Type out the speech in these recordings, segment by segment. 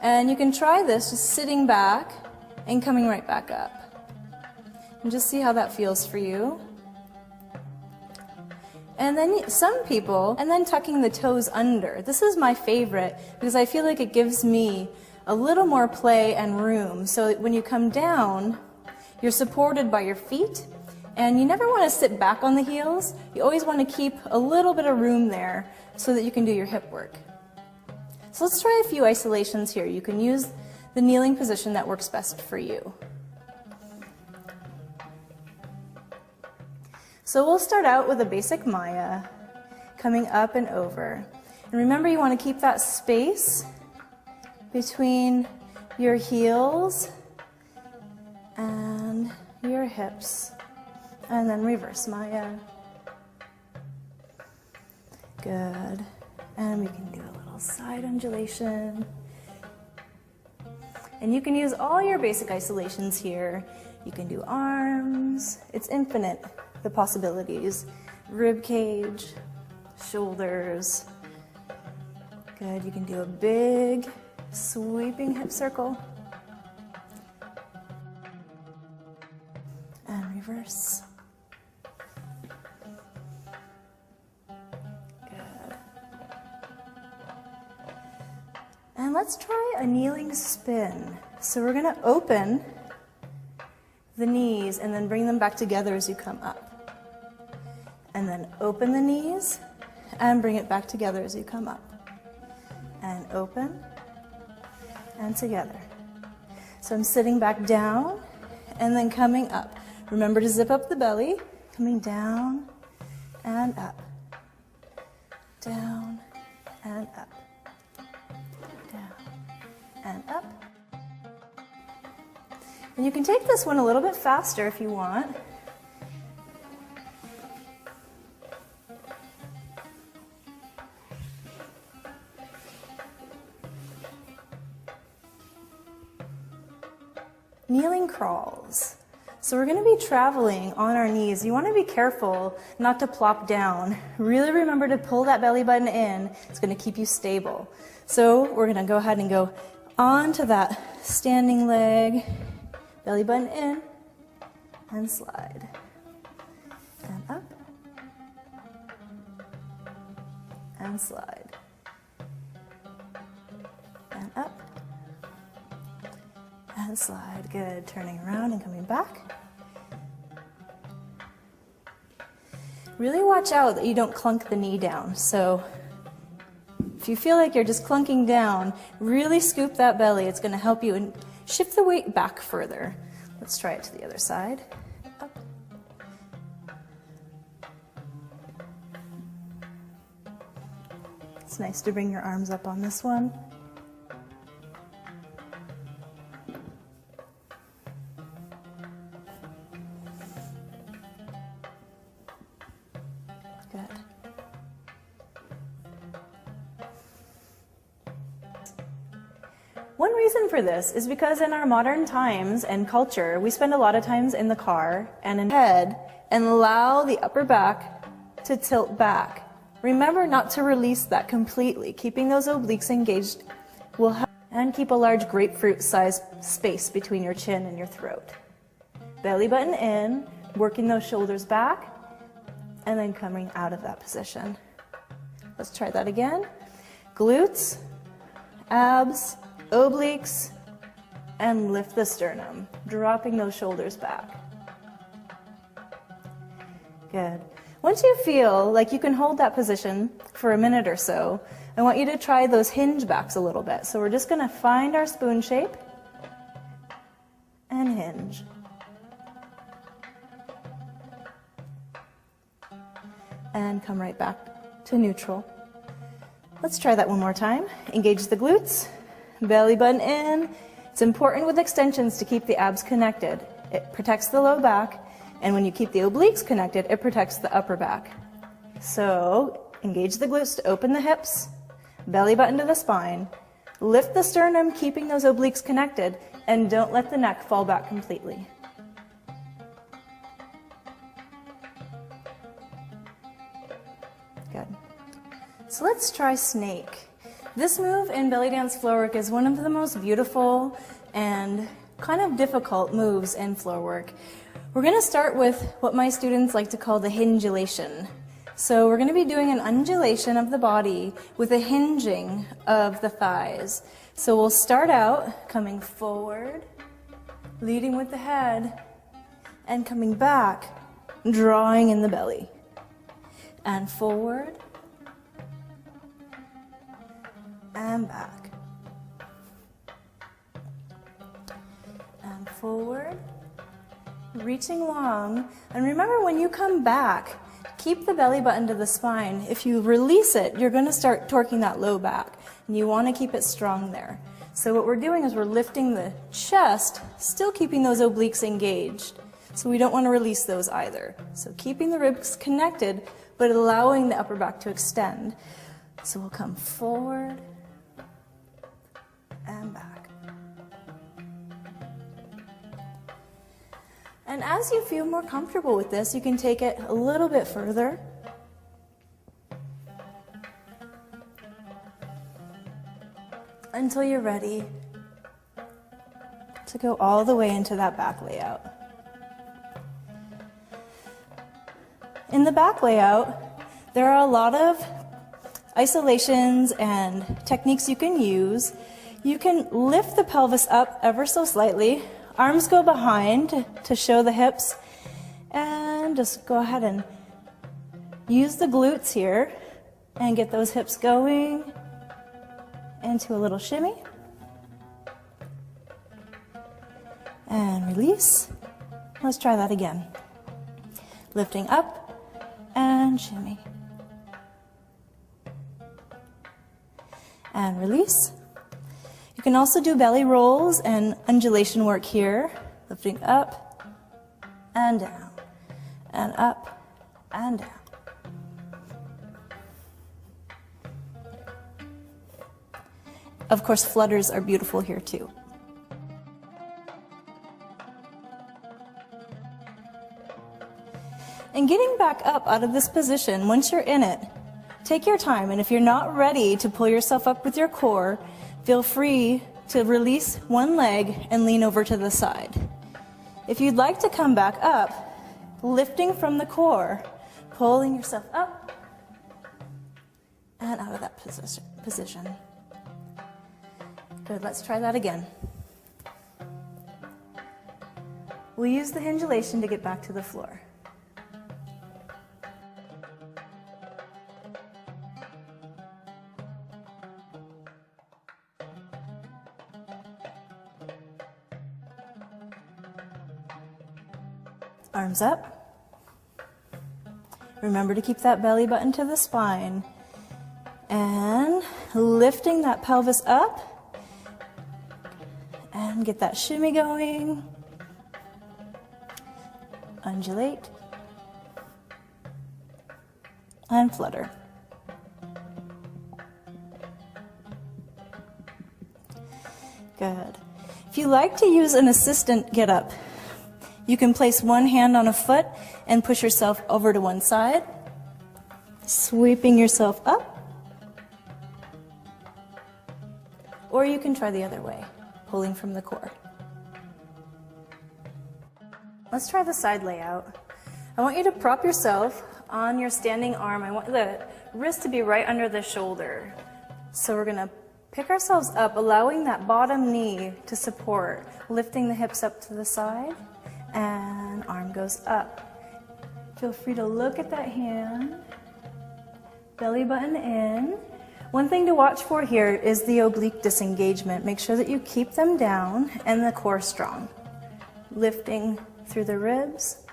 And you can try this just sitting back and coming right back up. And just see how that feels for you. And then some people, and then tucking the toes under. This is my favorite because I feel like it gives me a little more play and room. So that when you come down, you're supported by your feet, and you never want to sit back on the heels. You always want to keep a little bit of room there so that you can do your hip work. So let's try a few isolations here. You can use the kneeling position that works best for you. So we'll start out with a basic Maya, coming up and over. And remember, you want to keep that space between your heels and your hips. And then reverse Maya. Good. And we can do a little side undulation. And you can use all your basic isolations here. You can do arms. It's infinite, the possibilities. Rib cage, shoulders. Good. You can do a big sweeping hip circle. And reverse. And let's try a kneeling spin. So we're going to open the knees and then bring them back together as you come up. And then open the knees and bring it back together as you come up. And open and together. So I'm sitting back down and then coming up. Remember to zip up the belly, coming down and up. Down and up. And up. And you can take this one a little bit faster if you want. Kneeling crawls. So we're going to be traveling on our knees. You want to be careful not to plop down. Really remember to pull that belly button in. It's going to keep you stable. So we're going to go ahead and go onto that standing leg, belly button in, and slide. And up, and slide. And up, and slide. Good. Turning around and coming back. Really watch out that you don't clunk the knee down. So if you feel like you're just clunking down, really scoop that belly. It's going to help you and shift the weight back further. Let's try it to the other side. Up. It's nice to bring your arms up on this one. Good. One reason for this is because in our modern times and culture, we spend a lot of times in the car and in head and allow the upper back to tilt back. Remember not to release that completely. Keeping those obliques engaged will help, and keep a large grapefruit-sized space between your chin and your throat. Belly button in, working those shoulders back, and then coming out of that position. Let's try that again. Glutes, abs, obliques, and lift the sternum, dropping those shoulders back. Good. Once you feel like you can hold that position for a minute or so, I want you to try those hinge backs a little bit. So we're just going to find our spoon shape and hinge. And come right back to neutral. Let's try that one more time. Engage the glutes. Belly button in. It's important with extensions to keep the abs connected. It protects the low back, and when you keep the obliques connected, it protects the upper back. So engage the glutes to open the hips, belly button to the spine, lift the sternum, keeping those obliques connected, and don't let the neck fall back completely. Good. So let's try snake. This move in belly dance floor work is one of the most beautiful and kind of difficult moves in floor work. We're going to start with what my students like to call the hingulation. So we're going to be doing an undulation of the body with a hinging of the thighs. So we'll start out coming forward, leading with the head, and coming back, drawing in the belly. And forward, and back. And forward, reaching long. And remember, when you come back, keep the belly button to the spine. If you release it, you're going to start torquing that low back. And you want to keep it strong there. So what we're doing is we're lifting the chest, still keeping those obliques engaged. So we don't want to release those either. So keeping the ribs connected, but allowing the upper back to extend. So we'll come forward and back. And as you feel more comfortable with this, you can take it a little bit further. Until you're ready to go all the way into that back layout. In the back layout, there are a lot of isolations and techniques you can use. You can lift the pelvis up ever so slightly. Arms go behind to show the hips. And just go ahead and use the glutes here and get those hips going into a little shimmy. And release. Let's try that again. Lifting up and shimmy. And release. You can also do belly rolls and undulation work here. Lifting up and down, and up and down. Of course, flutters are beautiful here too. And getting back up out of this position, once you're in it, take your time. And if you're not ready to pull yourself up with your core, feel free to release one leg and lean over to the side. If you'd like to come back up, lifting from the core, pulling yourself up and out of that position. Good, let's try that again. We'll use the hingulation to get back to the floor. Arms up. Remember to keep that belly button to the spine. And lifting that pelvis up. And get that shimmy going. Undulate. And flutter. Good. If you like to use an assistant get up, you can place one hand on a foot and push yourself over to one side, sweeping yourself up. Or you can try the other way, pulling from the core. Let's try the side layout. I want you to prop yourself on your standing arm. I want the wrist to be right under the shoulder. So we're going to pick ourselves up, allowing that bottom knee to support, lifting the hips up to the side. And arm goes up. Feel free to look at that hand. Belly button in. One thing to watch for here is the oblique disengagement. Make sure that you keep them down and the core strong. Lifting through the ribs.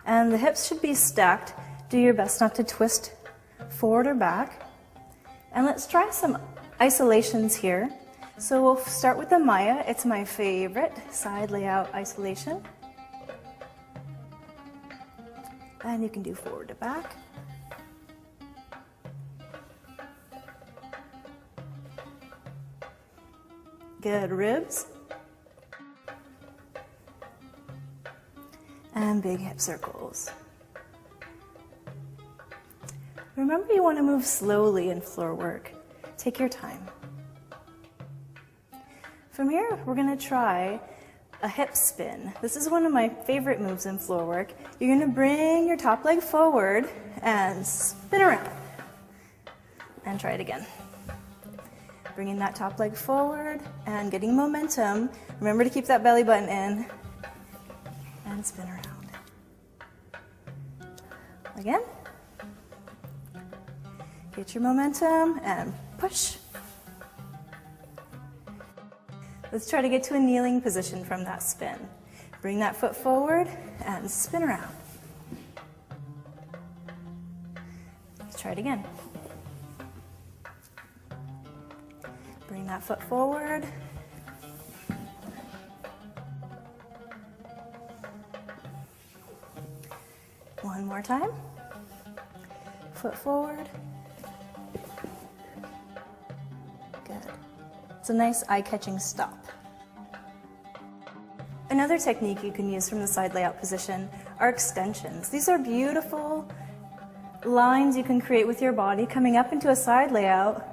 And the hips should be stacked. Do your best not to twist forward or back. And let's try some isolations here. So we'll start with the Maya. It's my favorite side layout isolation. And you can do forward to back. Good, ribs. And big hip circles. Remember, you want to move slowly in floor work. Take your time. From here, we're going to try a hip spin. This is one of my favorite moves in floor work. You're going to bring your top leg forward and spin around. And try it again. Bringing that top leg forward and getting momentum. Remember to keep that belly button in. And spin around. Again. Get your momentum and push. Let's try to get to a kneeling position from that spin. Bring that foot forward and spin around. Let's try it again. Bring that foot forward. One more time. Foot forward. Good. It's a nice eye-catching stop. Another technique you can use from the side layout position are extensions. These are beautiful lines you can create with your body coming up into a side layout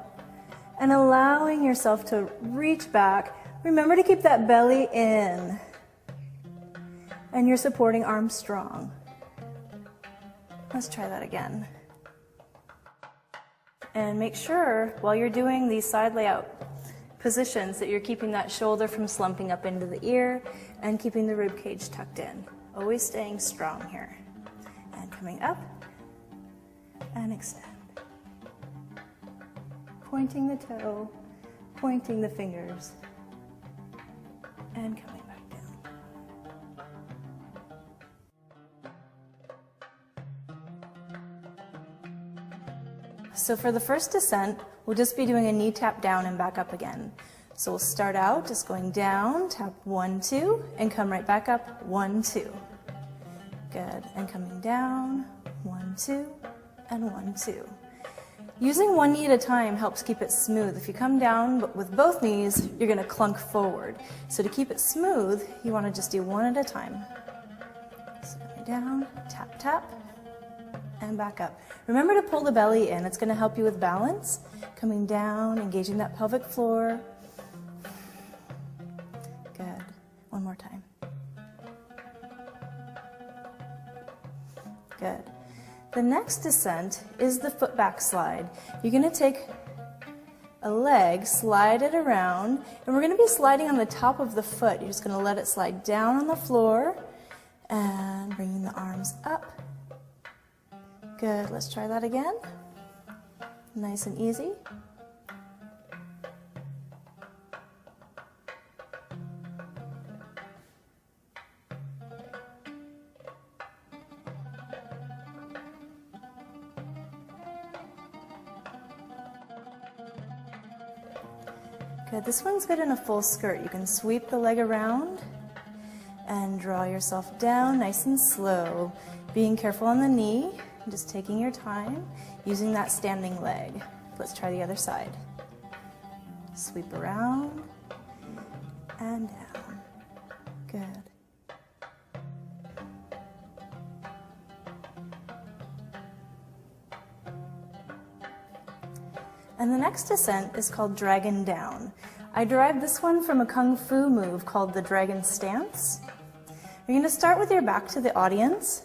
and allowing yourself to reach back. Remember to keep that belly in and your supporting arms strong. Let's try that again. And make sure while you're doing these side layout positions that you're keeping that shoulder from slumping up into the ear and keeping the rib cage tucked in. Always staying strong here. And coming up and extend. Pointing the toe, pointing the fingers, and coming back down. So for the first descent, we'll just be doing a knee tap down and back up again. So we'll start out just going down, tap 1, 2, and come right back up, 1, 2. Good, and coming down, 1, 2, and 1, 2. Using one knee at a time helps keep it smooth. If you come down with both knees, you're going to clunk forward. So to keep it smooth, you want to just do one at a time. So down, tap, tap, and back up. Remember to pull the belly in. It's going to help you with balance. Coming down, engaging that pelvic floor. Good. One more time. Good. The next descent is the foot back slide. You're going to take a leg, slide it around, and we're going to be sliding on the top of the foot. You're just going to let it slide down on the floor and bringing the arms up. Good. Let's try that again. Nice and easy. Good. This one's good in a full skirt. You can sweep the leg around and draw yourself down nice and slow, being careful on the knee, just taking your time, using that standing leg. Let's try the other side. Sweep around and down. Good. And the next descent is called Dragon Down. I derived this one from a Kung Fu move called the Dragon Stance. You're going to start with your back to the audience,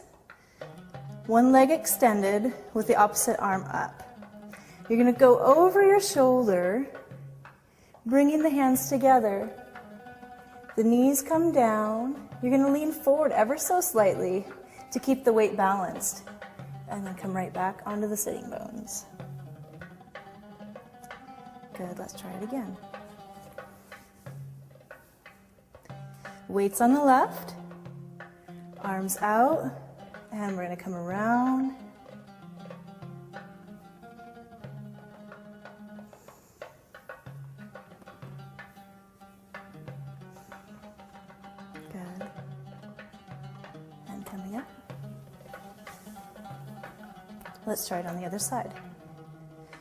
one leg extended with the opposite arm up. You're going to go over your shoulder, bringing the hands together. The knees come down. You're going to lean forward ever so slightly to keep the weight balanced. And then come right back onto the sitting bones. Good, let's try it again. Weights on the left, arms out, and we're going to come around. Good. And coming up. Let's try it on the other side.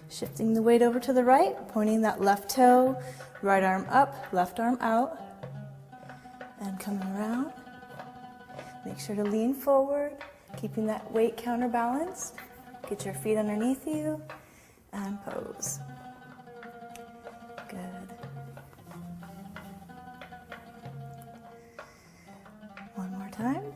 Shifting the weight over to the right, pointing that left toe, right arm up, left arm out, and coming around. Make sure to lean forward, keeping that weight counterbalanced. Get your feet underneath you and pose. Good. One more time.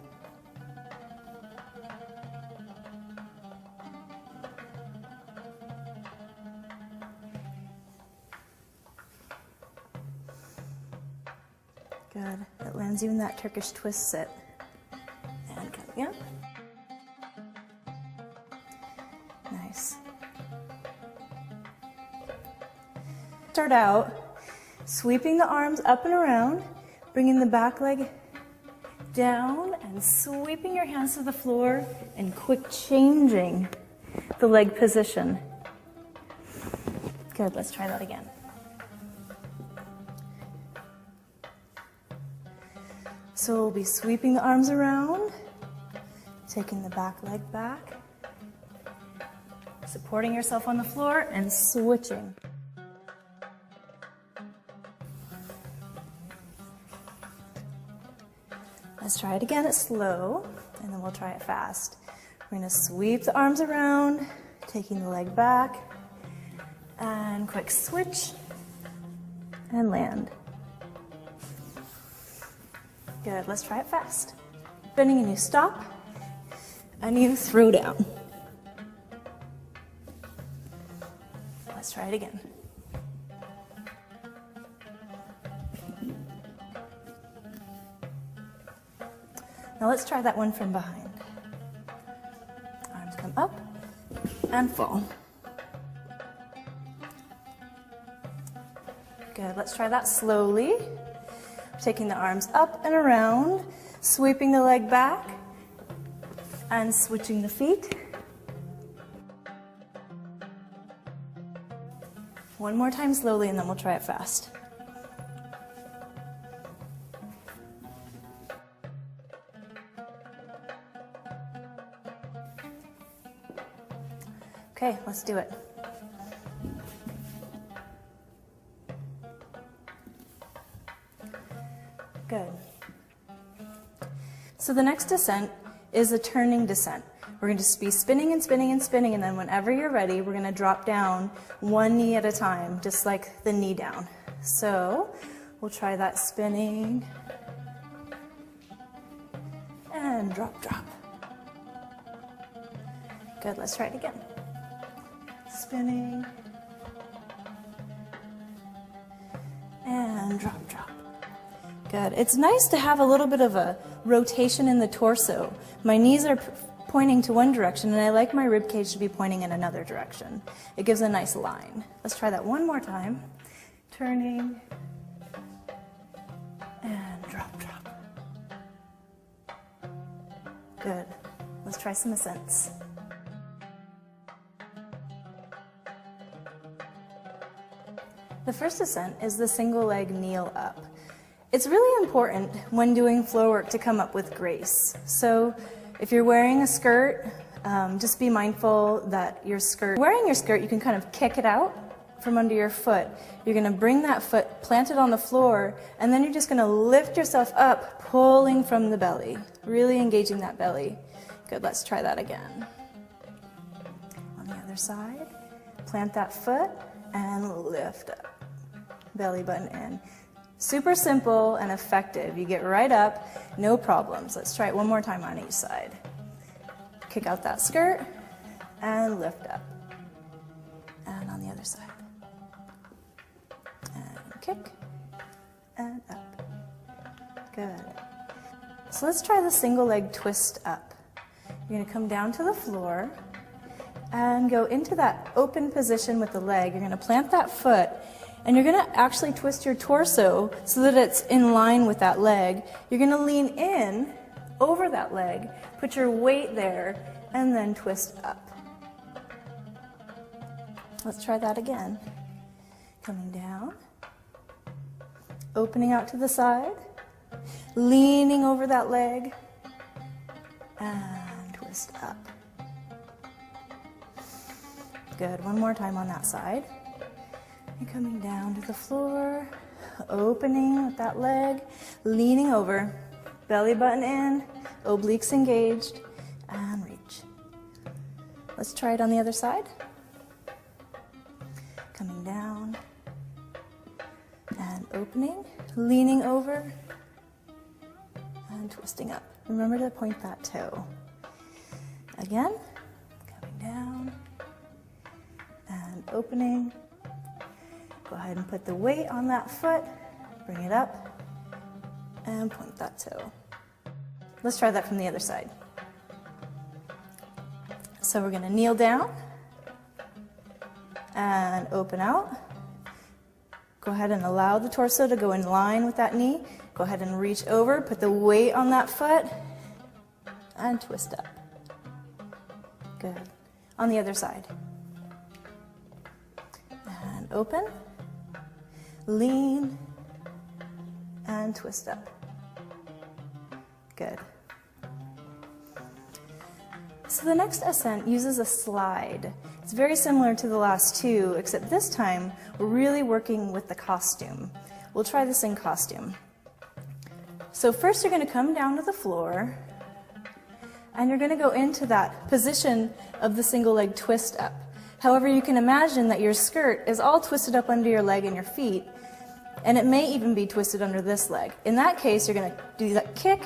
Good. It lands you in that Turkish twist sit. And coming up. Nice. Start out sweeping the arms up and around, bringing the back leg down and sweeping your hands to the floor and quick changing the leg position. Good, let's try that again. So we'll be sweeping the arms around, taking the back leg back, supporting yourself on the floor and switching. Let's try it again, it's slow, and then we'll try it fast. We're gonna sweep the arms around, taking the leg back, and quick switch, and land. Good, let's try it fast. Bending and you stop, and you throw down. Let's try it again. Now let's try that one from behind. Arms come up and fall. Good, let's try that slowly. Taking the arms up and around, sweeping the leg back, and switching the feet. One more time slowly, and then we'll try it fast. Okay, let's do it. Good. So the next descent is a turning descent. We're going to just be spinning and spinning and spinning, and then whenever you're ready, we're going to drop down one knee at a time, just like the knee down. So we'll try that spinning and drop, drop. Good, let's try it again. Spinning and drop, drop. Good. It's nice to have a little bit of a rotation in the torso. My knees are pointing to one direction, and I like my rib cage to be pointing in another direction. It gives a nice line. Let's try that one more time. Turning and drop, drop. Good. Let's try some ascents. The first ascent is the single leg kneel up. It's really important when doing floor work to come up with grace. So if you're wearing a skirt, just be mindful that wearing your skirt, you can kind of kick it out from under your foot. You're going to bring that foot, plant it on the floor, and then you're just going to lift yourself up, pulling from the belly, really engaging that belly. Good, let's try that again. On the other side, plant that foot and lift up. Belly button in. Super simple and effective. You get right up, no problems. Let's try it one more time on each side. Kick out that skirt and lift up. And on the other side. And kick and up. Good. So let's try the single leg twist up. You're going to come down to the floor and go into that open position with the leg. You're going to plant that foot, and you're going to actually twist your torso so that it's in line with that leg. You're going to lean in over that leg, put your weight there, and then twist up. Let's try that again. Coming down, opening out to the side, leaning over that leg, and twist up. Good, one more time on that side. And coming down to the floor, opening with that leg, leaning over, belly button in, obliques engaged, and reach. Let's try it on the other side. Coming down and opening, leaning over and twisting up. Remember to point that toe. Again, coming down and opening. Go ahead and put the weight on that foot, bring it up and point that toe. Let's try that from the other side. So we're going to kneel down and open out. Go ahead and allow the torso to go in line with that knee. Go ahead and reach over, put the weight on that foot, and twist up. Good. On the other side. And open, lean, and twist up. Good. So the next ascent uses a slide. It's very similar to the last two, except this time we're really working with the costume. We'll try this in costume. So first you're going to come down to the floor and you're going to go into that position of the single leg twist up. However, you can imagine that your skirt is all twisted up under your leg and your feet, and it may even be twisted under this leg. In that case, you're going to do that kick.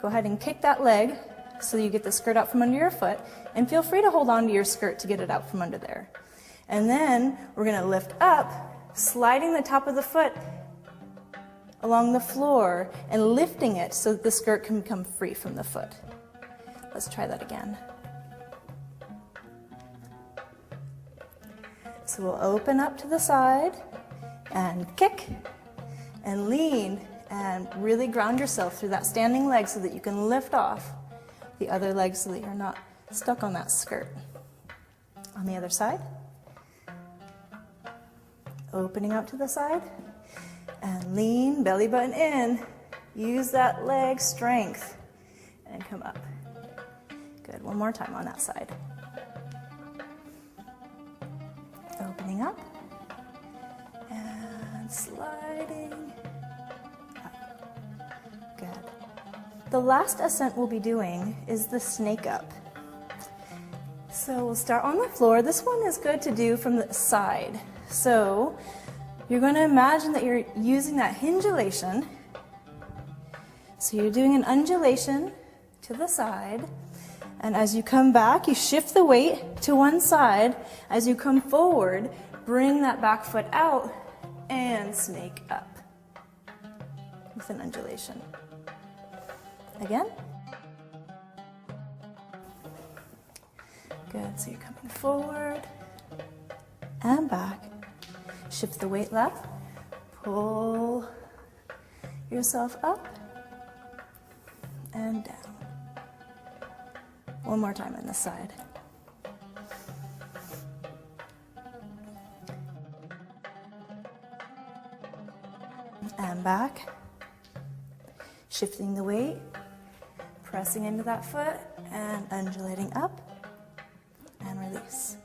Go ahead and kick that leg so you get the skirt out from under your foot, and feel free to hold on to your skirt to get it out from under there. And then we're going to lift up, sliding the top of the foot along the floor and lifting it so that the skirt can become free from the foot. Let's try that again. So we'll open up to the side and kick and lean and really ground yourself through that standing leg so that you can lift off the other leg so that you're not stuck on that skirt. On the other side, opening up to the side and lean, belly button in, use that leg strength and come up. Good, one more time on that side. Opening up and sliding up. Good. The last ascent we'll be doing is the snake up. So we'll start on the floor. This one is good to do from the side. So you're going to imagine that you're using that hingulation. So you're doing an undulation to the side. And as you come back, you shift the weight to one side. As you come forward, bring that back foot out and snake up with an undulation. Again. Good, so you're coming forward and back. Shift the weight left. Pull yourself up and down. One more time on this side. And back. Shifting the weight, pressing into that foot, and undulating up, and release.